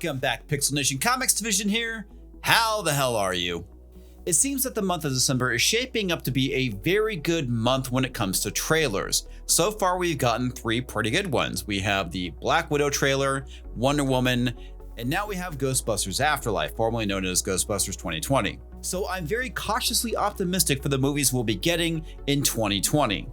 Welcome back, Pixel Nation Comics Division here. How the hell are you? It seems that the month of December is shaping up to be a very good month when it comes to trailers. So far, we've gotten 3 pretty good ones. We have the Black Widow trailer, Wonder Woman, and now we have Ghostbusters Afterlife, formerly known as Ghostbusters 2020. So I'm very cautiously optimistic for the movies we'll be getting in 2020.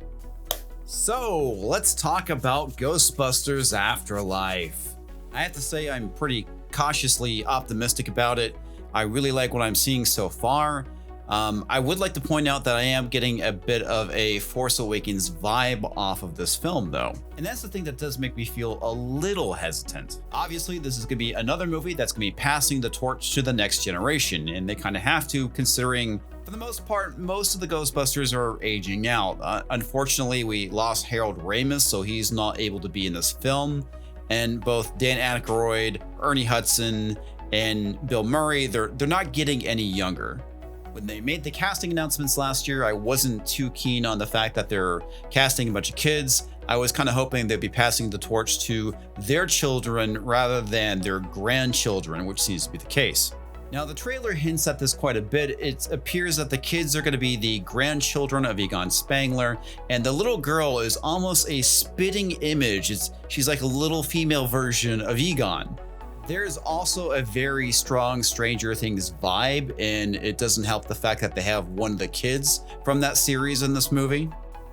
So let's talk about Ghostbusters Afterlife. I have to say I'm pretty cautiously optimistic about it. I really like what I'm seeing so far. I would like to point out that I am getting a bit of a Force Awakens vibe off of this film though. And that's the thing that does make me feel a little hesitant. Obviously, this is gonna be another movie that's gonna be passing the torch to the next generation, and they kind of have to, considering for the most part, most of the Ghostbusters are aging out. Unfortunately, we lost Harold Ramis, so he's not able to be in this film. And both Dan Aykroyd, Ernie Hudson, and Bill Murray, they're not getting any younger. When they made the casting announcements last year, I wasn't too keen on the fact that they're casting a bunch of kids. I was kind of hoping they'd be passing the torch to their children rather than their grandchildren, which seems to be the case. Now, the trailer hints at this quite a bit. It appears that the kids are going to be the grandchildren of Egon Spengler, and the little girl is almost a spitting image. She's like a little female version of Egon. There's also a very strong Stranger Things vibe, and it doesn't help the fact that they have one of the kids from that series in this movie.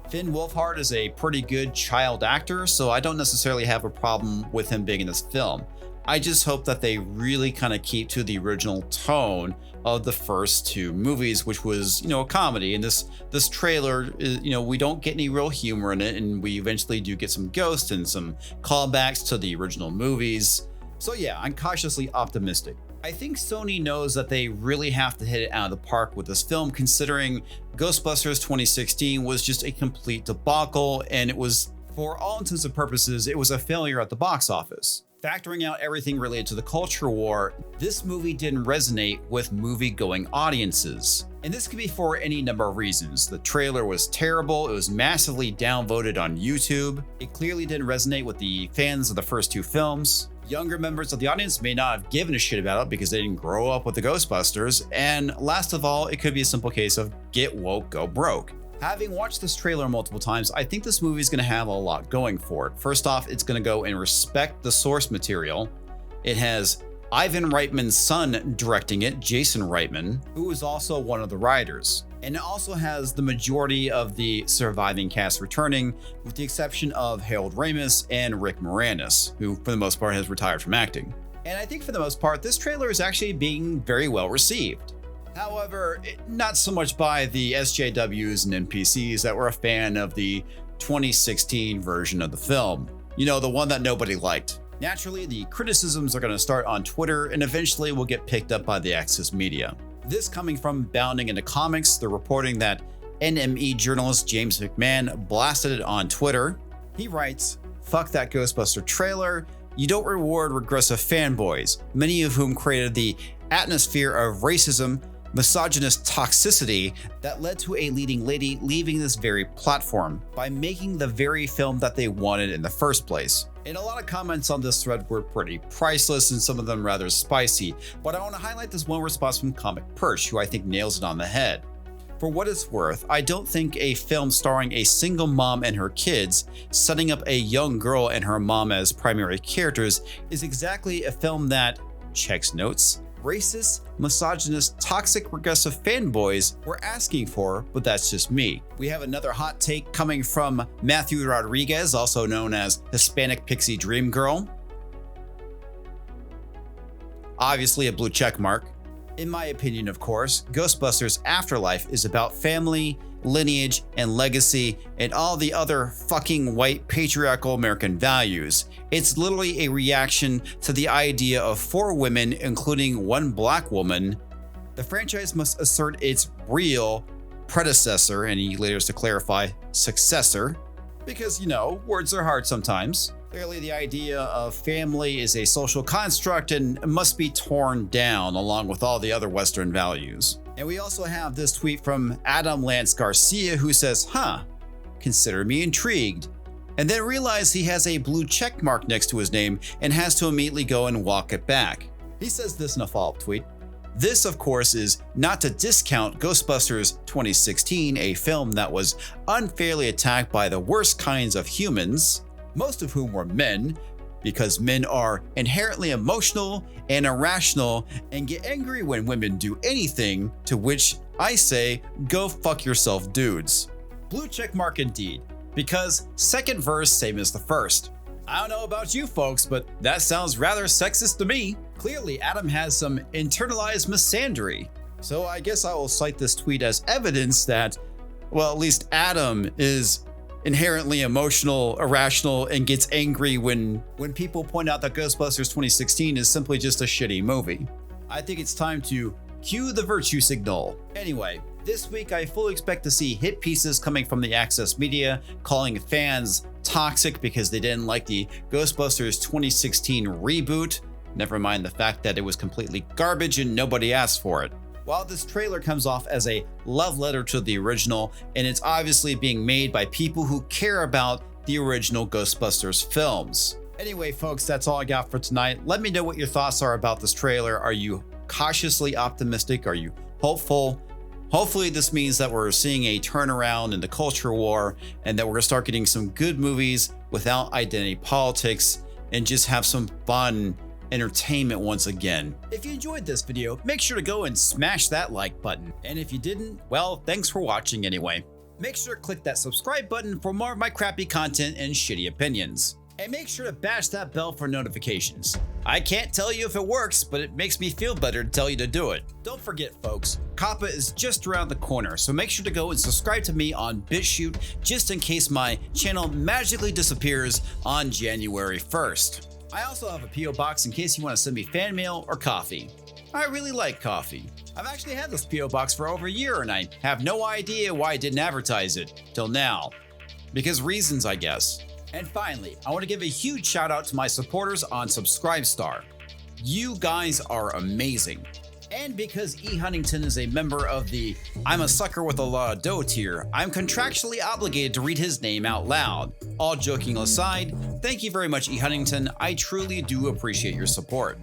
Finn Wolfhard is a pretty good child actor, so I don't necessarily have a problem with him being in this film. I just hope that they really kind of keep to the original tone of the first 2 movies, which was, a comedy. And this trailer is, we don't get any real humor in it, and we eventually do get some ghosts and some callbacks to the original movies. So yeah, I'm cautiously optimistic. I think Sony knows that they really have to hit it out of the park with this film, considering Ghostbusters 2016 was just a complete debacle, and it was, for all intents and purposes, it was a failure at the box office. Factoring out everything related to the culture war, this movie didn't resonate with movie-going audiences. And this could be for any number of reasons. The trailer was terrible, it was massively downvoted on YouTube, it clearly didn't resonate with the fans of the first 2 films. Younger members of the audience may not have given a shit about it because they didn't grow up with the Ghostbusters, and last of all, it could be a simple case of get woke, go broke. Having watched this trailer multiple times, I think this movie is going to have a lot going for it. First off, it's going to go and respect the source material. It has Ivan Reitman's son directing it, Jason Reitman, who is also one of the writers. And it also has the majority of the surviving cast returning, with the exception of Harold Ramis and Rick Moranis, who for the most part has retired from acting. And I think for the most part, this trailer is actually being very well received. However, not so much by the SJWs and NPCs that were a fan of the 2016 version of the film. The one that nobody liked. Naturally, the criticisms are going to start on Twitter and eventually will get picked up by the Axis media. This coming from Bounding Into Comics, they're reporting that NME journalist James McMahon blasted it on Twitter. He writes, "Fuck that Ghostbuster trailer. You don't reward regressive fanboys, many of whom created the atmosphere of racism, misogynist toxicity that led to a leading lady leaving this very platform by making the very film that they wanted in the first place." And a lot of comments on this thread were pretty priceless and some of them rather spicy, but I want to highlight this one response from Comic Perch, who I think nails it on the head. "For what it's worth, I don't think a film starring a single mom and her kids, setting up a young girl and her mom as primary characters, is exactly a film that checks notes racist, misogynist, toxic, regressive fanboys were asking for, but that's just me." We have another hot take coming from Matthew Rodriguez, also known as Hispanic Pixie Dream Girl. Obviously a blue check mark. In my opinion, of course, Ghostbusters Afterlife is about family, lineage, and legacy, and all the other fucking white patriarchal American values. It's literally a reaction to the idea of 4 women, including 1 black woman. The franchise must assert its real predecessor, and he later has to clarify successor, because, words are hard sometimes. Clearly, the idea of family is a social construct and must be torn down along with all the other Western values. And we also have this tweet from Adam Lance Garcia, who says, "Consider me intrigued. and then realizes he has a blue check mark next to his name and has to immediately go and walk it back. He says this in a follow-up tweet. This, of course, is not to discount Ghostbusters 2016, a film that was unfairly attacked by the worst kinds of humans, most of whom were men, because men are inherently emotional and irrational and get angry when women do anything, to which I say, go fuck yourself, dudes. Blue checkmark indeed, because second verse same as the first. I don't know about you folks, but that sounds rather sexist to me. Clearly, Adam has some internalized misandry. So I guess I will cite this tweet as evidence that, well, at least Adam is inherently emotional, irrational, and gets angry when people point out that Ghostbusters 2016 is simply just a shitty movie. I think it's time to cue the virtue signal. Anyway, this week I fully expect to see hit pieces coming from the Access media calling fans toxic because they didn't like the Ghostbusters 2016 reboot, never mind the fact that it was completely garbage and nobody asked for it. While this trailer comes off as a love letter to the original, and it's obviously being made by people who care about the original Ghostbusters films. Anyway, folks, that's all I got for tonight. Let me know what your thoughts are about this trailer. Are you cautiously optimistic? Are you hopeful? Hopefully this means that we're seeing a turnaround in the culture war and that we're gonna start getting some good movies without identity politics and just have some fun entertainment once again. If you enjoyed this video, make sure to go and smash that like button. And if you didn't, well, thanks for watching anyway. Make sure to click that subscribe button for more of my crappy content and shitty opinions. And make sure to bash that bell for notifications. I can't tell you if it works, but it makes me feel better to tell you to do it. Don't forget, folks, Kappa is just around the corner, so make sure to go and subscribe to me on BitChute just in case my channel magically disappears on January 1st. I also have a P.O. box in case you want to send me fan mail or coffee. I really like coffee. I've actually had this P.O. box for over a year and I have no idea why I didn't advertise it till now. Because reasons, I guess. And finally, I want to give a huge shout out to my supporters on Subscribestar. You guys are amazing. And because EHuntington is a member of the I'm a sucker with a lot of dough tier, I'm contractually obligated to read his name out loud. All joking aside, thank you very much, EHuntington. I truly do appreciate your support.